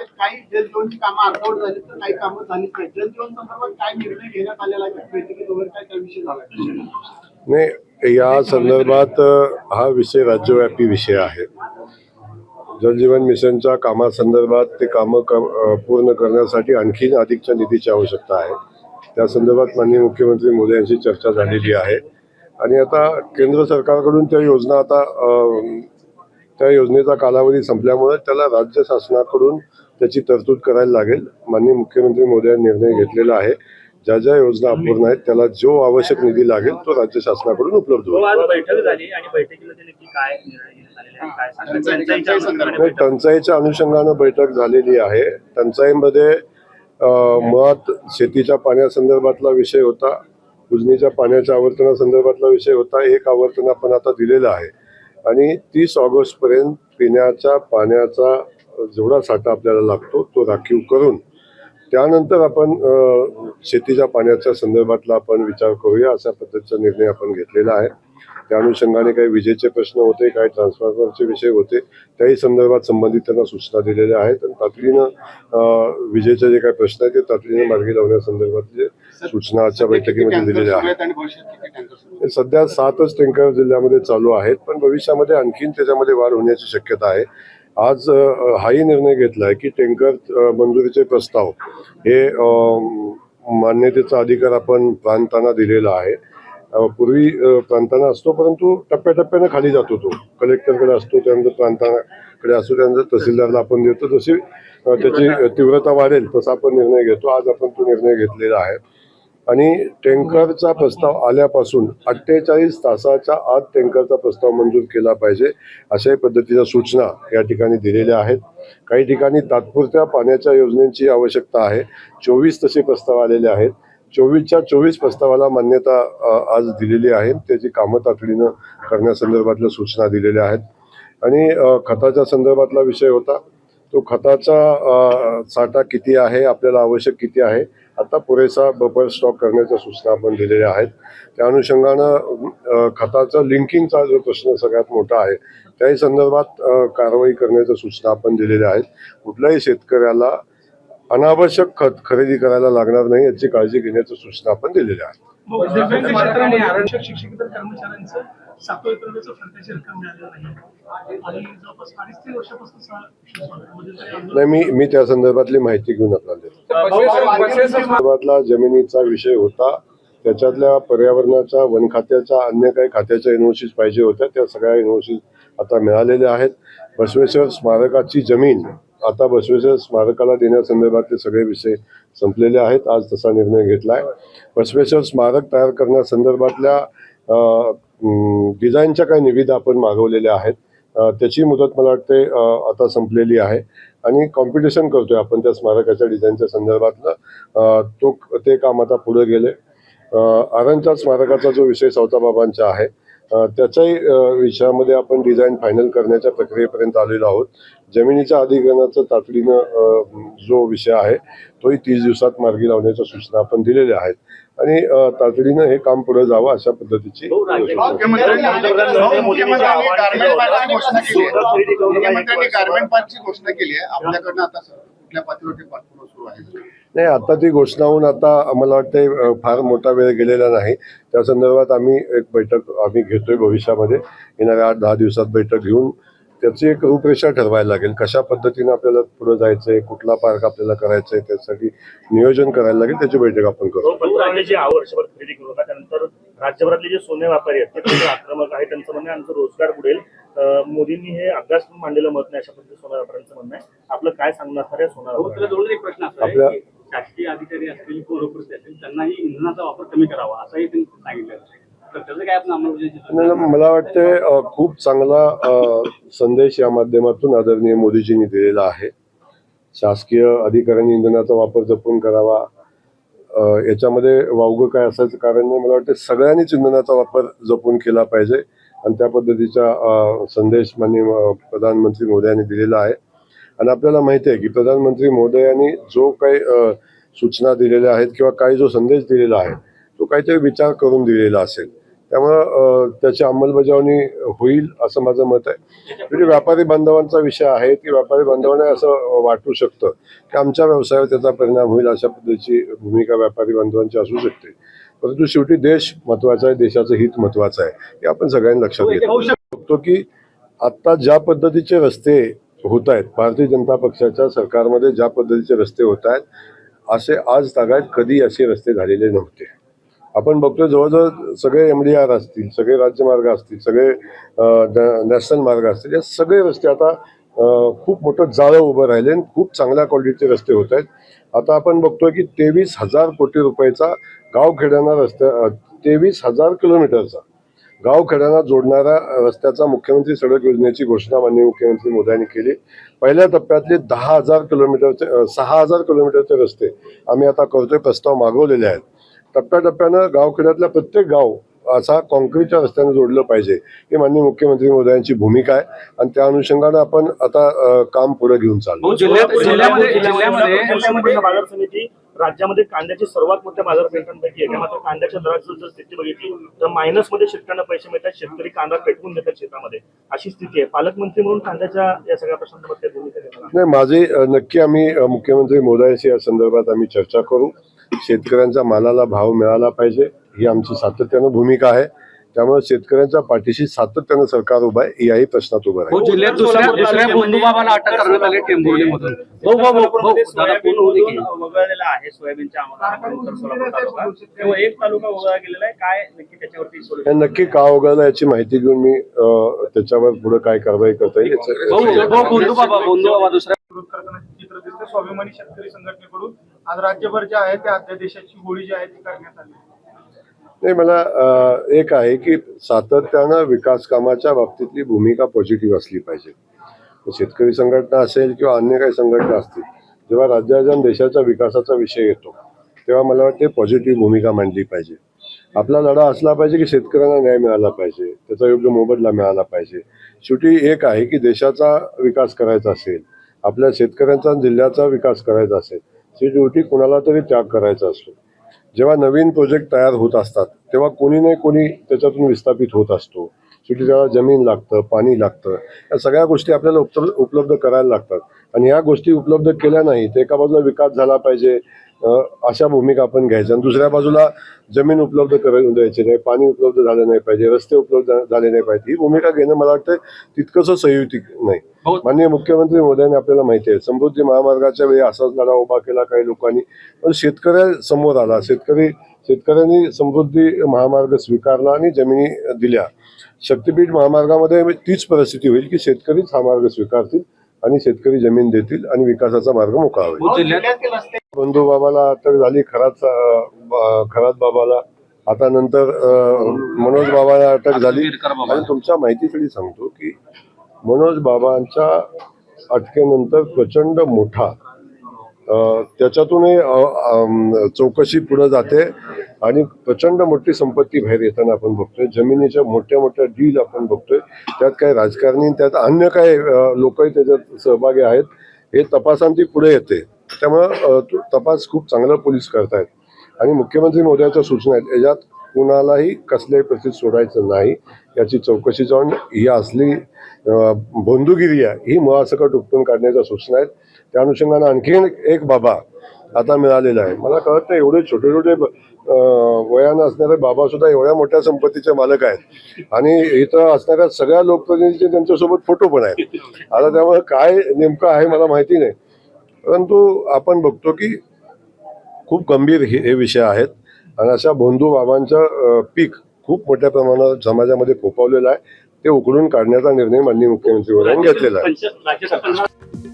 काही जलजीवनची कामं अर्धवट झाली तर काही कामं झालीच नाही. जलजीवन संदर्भात काय निर्णय घेण्यात आलेला आहे बैठकीत वगैरे काय त्या विषय झाला? नाही, या संदर्भात हा विषय राज्यव्यापी विषय आहे. जलजीवन मिशनच्या कामासंदर्भात ते कामं पूर्ण करण्यासाठी आणखी अधिकच्या निधीची आवश्यकता आहे. त्या संदर्भात माननीय मुख्यमंत्री मोदी यांची चर्चा झालेली आहे आणि आता केंद्र सरकारकडून त्या योजना त्या योजनेचा कालावधी संपल्यामुळे त्याला राज्य शासनाकडून त्याची तरतूद करायला लागेल. माननीय मुख्यमंत्री मोदी यांनी निर्णय घेतलेला आहे. ज्या ज्या योजना अपूर्ण आहेत त्याला जो आवश्यक निधी लागेल तो राज्य शासनाकडून उपलब्ध होईल. बैठक झाली आणि बैठकीमध्ये नक्की काय निर्णय? टंचाईच्या अनुषंगानं बैठक झालेली आहे. टंचाईमध्ये मुळात शेतीच्या पाण्यासंदर्भातला विषय होता, उजनीच्या पाण्याच्या आवर्तनासंदर्भातला विषय होता. एक आवर्तन आपण आता दिलेलं आहे आणि 30 ऑगस्टपर्यंत पिण्याच्या पाण्याचा जेवढा साठा आपल्याला लागतो तो राखीव करून त्यानंतर आपण शेतीच्या पाण्याच्या संदर्भातला आपण विचार करूया अशा पद्धतीचा निर्णय आपण घेतलेला आहे. त्या अनुषंगाने काही विजेचे प्रश्न होते, काही ट्रान्सफॉर्मरचे विषय होते, त्याही संदर्भात संबंधितांना सूचना दिलेल्या आहेत आणि तातडीनं विजेचे जे काही प्रश्न आहेत ते तातडीनं मार्गी लावण्यासंदर्भातले सूचना आजच्या बैठकीमध्ये दिलेल्या आहेत. सध्या 7च टँकर जिल्ह्यामध्ये चालू आहेत, पण भविष्यामध्ये आणखीन त्याच्यामध्ये वाढ होण्याची शक्यता आहे. आज हाही निर्णय घेतला आहे की टँकर मंजुरीचे प्रस्ताव हे मान्यतेचा अधिकार आपण प्रांतांना दिलेला आहे. पूर्वी प्रांतांना असतो, परंतु टप्प्याटप्प्यानं खाली जातो. तो कलेक्टरकडे असतो, त्यानंतर प्रांताकडे असतो, त्यानंतर तहसीलदारला आपण देतो. जशी त्याची तीव्रता वाढेल तसा आपण निर्णय घेतो. आज आपण तो निर्णय घेतलेला आहे आणि टँकरचा प्रस्ताव आल्यापासून 48 तासाच्या आत टँकरचा प्रस्ताव मंजूर केला पाहिजे अशाही पद्धतीच्या सूचना या ठिकाणी दिलेल्या आहेत. काही ठिकाणी तात्पुरत्या पाण्याच्या योजनेची आवश्यकता आहे. 24 तसे प्रस्ताव आलेले आहेत. 24च्या 24 प्रस्तावाला मान्यता आज दिलेली आहे. त्याची कामं तातडीनं करण्यासंदर्भातल्या सूचना दिलेल्या आहेत. आणि खताच्या संदर्भातला विषय होता. तो खताचा साठा किती आहे, आपल्याला आवश्यक किती आहे, आता पुरेसा बफर स्टॉक करण्याच्या सूचना आपण दिलेल्या आहेत. त्या अनुषंगानं खताचा लिंकिंगचा जो प्रश्न सगळ्यात मोठा आहे त्याही संदर्भात कारवाई करण्याच्या सूचना आपण दिलेल्या आहेत. कुठल्याही शेतकऱ्याला अनावश्यक खत खरेदी करायला लागणार नाही याची काळजी घेण्याच्या सूचना आपण दिलेल्या आहेत. शिक्षकेतर कर्मचाऱ्यांचं 7 वेतनाचं फरकाची रक्कम मिळालेली नाही आणि जवळपास 2.5-3 वर्षापासून नाही, मी त्या संदर्भातली माहिती घेऊन आपल्याला देतो. संदर्भातला जमिनीचा विषय होता, त्याच्यातल्या पर्यावरणाच्या, वन खात्याच्या, अन्य काही खात्याच्या एनओसीज पाहिजे होत्या. त्या सगळ्या एनओसीज आता मिळालेल्या आहेत. बसवेश्वर स्मारकाची जमीन आता बसवेश्वर स्मारकाला देण्यासंदर्भातले सगळे विषय संपलेले आहेत. आज तसा निर्णय घेतलाय. बसवेश्वर स्मारक तयार करण्यासंदर्भातल्या डिझाईनच्या काही निविदा आपण मागवलेल्या आहेत. त्याची मुदत मला वाटते आता संपलेली आहे आणि कॉम्पिटिशन करतोय आपण त्या स्मारकाच्या डिझाईनच्या संदर्भातलं. ते काम आता पुढे गेले. आरणच्या स्मारकाचा जो विषय सावताबाबांचा आहे त्याच्याही विषयामध्ये आपण डिझाईन फायनल करण्याच्या प्रक्रियेपर्यंत आलेलो आहोत. जमिनीच्या अधिग्रहणाचा तातडीनं जो विषय आहे तोही 30 दिवसात मार्गी लावण्याच्या सूचना आपण दिलेल्या आहेत आणि तातडीनं हे काम पुढे जावं अशा पद्धतीची मुख्यमंत्र्यांनी गारमेंट पार्कची घोषणा केली आहे. आपल्याकडनं आता कुठल्या पातळीवर पाठपुरावा सुरू आहे? नाही, आता ती घोषणा होऊन आता मला वाटतं फार मोठा वेळ गेलेला नाही. त्या संदर्भात आम्ही एक बैठक घेतोय भविष्यामध्ये. येणाऱ्या 8-10 दिवसात बैठक घेऊन त्याची एक रूपरेषा ठरवायला लागेल. कशा पद्धतीने आपल्याला पुढे जायचंय, कुठला पार्क आपल्याला करायचा आहे त्यासाठी नियोजन करायला लागेल. त्याची बैठक आपण करू. वर्षभर खरेदी करू नका, त्यानंतर राज्यभरातले जे सोने व्यापारी आहेत ते आक्रमक आहे. त्यांचं म्हणणं आमचा रोजगार बुडेल. मोदींनी हे अभ्यास मांडलेलं मत नाही अशा पद्धतीने सोना व्यापाऱ्यांचं म्हणणं आहे. आपलं काय सांगणार आहे सोना व्यापारी? एक प्रश्न आपल्या शासकीय अधिकारी असतील, पौरप्रती असतील, त्यांनाही इंधनाचा वापर कमी करावा असंही त्यांनी सांगितलं. मला वाटतं खूप चांगला संदेश या माध्यमातून आदरणीय मोदीजींनी दिलेला आहे. शासकीय अधिकाऱ्यांनी इंधनाचा वापर जपून करावा. याच्यामध्ये वावगं काय असायचं कारण नाही. मला वाटतं सगळ्यांनीच इंधनाचा वापर जपून केला पाहिजे आणि त्या पद्धतीचा संदेश माननीय प्रधानमंत्री मोदयांनी दिलेला आहे. आणि आपल्याला माहिती आहे की प्रधानमंत्री मोदयांनी जो काही सूचना दिलेल्या आहेत किंवा काही जो संदेश दिलेला आहे तो काहीतरी विचार करून दिलेला असेल. त्यामुळं त्याची अंमलबजावणी होईल असं माझं मत आहे. म्हणजे व्यापारी बांधवांचा विषय आहे की व्यापारी बांधवांना असं वाटू शकतं की आमच्या व्यवसायावर त्याचा परिणाम होईल, अशा पद्धतीची भूमिका व्यापारी बांधवांची असू शकते. परंतु शेवटी देश महत्वाचा आहे, देशाचं हित महत्वाचं आहे, हे आपण सगळ्यांनी लक्षात घेतलं शकतो की आता ज्या पद्धतीचे रस्ते होत आहेत, भारतीय जनता पक्षाच्या सरकारमध्ये ज्या पद्धतीचे रस्ते होत आहेत, असे आज तागायत कधी असे रस्ते झालेले नव्हते. आपण बघतोय जवळजवळ सगळे MDR असतील, सगळे राज्यमार्ग असतील, सगळे नॅशनल मार्ग असतील, या सगळे रस्ते आता खूप मोठं जाळं उभं राहिले आणि खूप चांगल्या क्वालिटीचे रस्ते होत आहेत. आता आपण बघतोय की 23,000 कोटी रुपयाचा गावखेड्यांना रस्त्या 23,000 किलोमीटरचा गावखेड्यांना जोडणाऱ्या रस्त्याचा मुख्यमंत्री सडक योजनेची घोषणा माननीय मुख्यमंत्री मोदयांनी केली. पहिल्या टप्प्यातले 6,000 किलोमीटरचे रस्ते आम्ही आता करतोय, प्रस्ताव मागवलेले आहेत. टप्प्याटप्प्यानं गावखेड्यातल्या प्रत्येक गाव असा कॉन्क्रीटच्या रस्त्याने जोडलं पाहिजे, ही माननीय मुख्यमंत्री मोदयांची भूमिका आहे आणि त्या अनुषंगानं आपण आता काम पुढे घेऊन चाललो. जिल्ह्यामध्ये बाजार समिती राज्यामध्ये कांद्याची सर्वात मोठ्या बाजारपेठांपैकी आहे. मात्र कांद्याच्या दराची जर स्थिती बघितली तर मायनसमध्ये शेतकऱ्यांना पैसे मिळतात, शेतकरी कांदा पेटवून देतात शेतामध्ये, अशी स्थिती आहे. पालकमंत्री म्हणून कांद्याच्या या सगळ्या प्रश्नांमध्ये भूमिका घेणार नाही, माझी नक्की आम्ही मुख्यमंत्री मोदयांशी या संदर्भात आम्ही चर्चा करू. शेतकऱ्यांच्या मालाला भाव मिळाला पाहिजे, ही आमची सातत्यानं भूमिका आहे. त्यामुळे शेतकऱ्यांच्या पाठीशी सातत्यानं सरकार उभं आहे, याही प्रश्नात उभं आहे. जिल्ह्यात दुसऱ्या बंधुबाबाला अटक करण्यात आली टेंभुर्णीमधून. वगळलेला आहे सोयाबीनच्या आमदारानंतर सोलापूर तालुका, तेव्हा एक तालुका वगळला गेलेला आहे. काय नक्की त्याच्यावरती हे नक्की का वगळलं याची माहिती घेऊन मी त्याच्यावर पुढे काय कारवाई करता येईल बंधुबाबा दुसऱ्या विरोध करताना चित्र दिसतं. स्वाभिमानी शेतकरी संघटनेकडून आज राज्यभर जे आहे ते अध्यादेशाची होळी जी आहे ती करण्यात आली. नाही, मला एक आहे की सातत्यानं विकास कामाच्या बाबतीतली भूमिका पॉझिटिव्ह असली पाहिजे. शेतकरी संघटना असेल किंवा अन्य काही संघटना असतील, जेव्हा राज्याच्या देशाच्या विकासाचा विषय येतो तेव्हा मला वाटते पॉझिटिव्ह भूमिका मांडली पाहिजे. आपला लढा असला पाहिजे की शेतकऱ्यांना न्याय मिळाला पाहिजे, त्याचा योग्य मोबदला मिळाला पाहिजे. शेवटी एक आहे की देशाचा विकास करायचा असेल, आपल्या शेतकऱ्यांचा जिल्ह्याचा विकास करायचा असेल, शेवटी कुणाला तरी त्याग करायचा असतो. जेव्हा नवीन प्रोजेक्ट तयार होत असतात तेव्हा कोणी नाही कोणी त्याच्यातून विस्थापित होत असतो. शेवटी त्याला जमीन लागतं, पाणी लागतं, या सगळ्या गोष्टी आपल्याला उपलब्ध करायला लागतात आणि ह्या गोष्टी उपलब्ध केल्या नाही तर एका बाजूला विकास झाला पाहिजे अशा भूमिका आपण घ्यायच्या आणि दुसऱ्या बाजूला जमीन उपलब्ध करून द्यायची नाही, पाणी उपलब्ध झालं नाही पाहिजे, रस्ते उपलब्ध झाले नाही पाहिजे, ही भूमिका घेणं मला वाटतं तितकंसं संयुक्तिक नाही. माननीय मुख्यमंत्री मोदयांनी आपल्याला माहिती आहे समृद्धी महामार्गाच्या वेळी असाच लढा उभा केला काही लोकांनी, पण शेतकऱ्यासमोर आला, शेतकऱ्यांनी समृद्धी महामार्ग स्वीकारला आणि जमिनी दिल्या. शक्तीपीठ महामार्गामध्ये तीच परिस्थिती होईल की शेतकरीच हा मार्ग स्वीकारतील आणि शेतकरी जमीन देतील आणि विकासाचा मार्ग मोकळा होईल. बंधू बाबाला अटक झाली, खरात बाबाला, आता नंतर मनोज बाबाला अटक झाली. आणि तुमच्या माहितीसाठी सांगतो की मनोज बाबांच्या अटकेनंतर प्रचंड मोठा त्याच्यातूनही चौकशी पुढे जाते आणि प्रचंड मोठी संपत्ती बाहेर येताना आपण बघतोय. जमिनीच्या मोठ्या मोठ्या डील आपण बघतोय, त्यात काही राजकारणी, त्यात अन्य काही लोकही त्याच्यात सहभागी आहेत. हे तपासांती पुढे येते, त्यामुळं तपास खूप चांगला पोलीस करतायत आणि मुख्यमंत्री मोदयांच्या सूचना आहेत, याच्यात कुणालाही कसल्याही परिस्थितीत सोडायचं नाही, याची चौकशी जाऊन ही असली बंधुगिरी आहे ही मुळासकट उपटून काढण्याच्या सूचना आहेत. त्या अनुषंगाने आणखी एक बाबा आता मिळालेला आहे. मला कळत नाही, एवढे छोटे छोटे वयानं असणारे बाबा सुद्धा एवढ्या मोठ्या संपत्तीचे मालक आहेत आणि इथं असणाऱ्या सगळ्या लोकप्रतिनिधींचे त्यांच्यासोबत फोटो पण आहेत. आता त्यामुळे काय नेमकं आहे मला माहिती नाही, परंतु आपण बघतो की खूप गंभीर हे विषय आहेत आणि अशा बंधू बाबांचं पीक खूप मोठ्या प्रमाणात समाजामध्ये फोफावलेलं आहे. ते उकळून काढण्याचा निर्णय माननीय मुख्यमंत्री मोदयांनी घेतलेला आहे.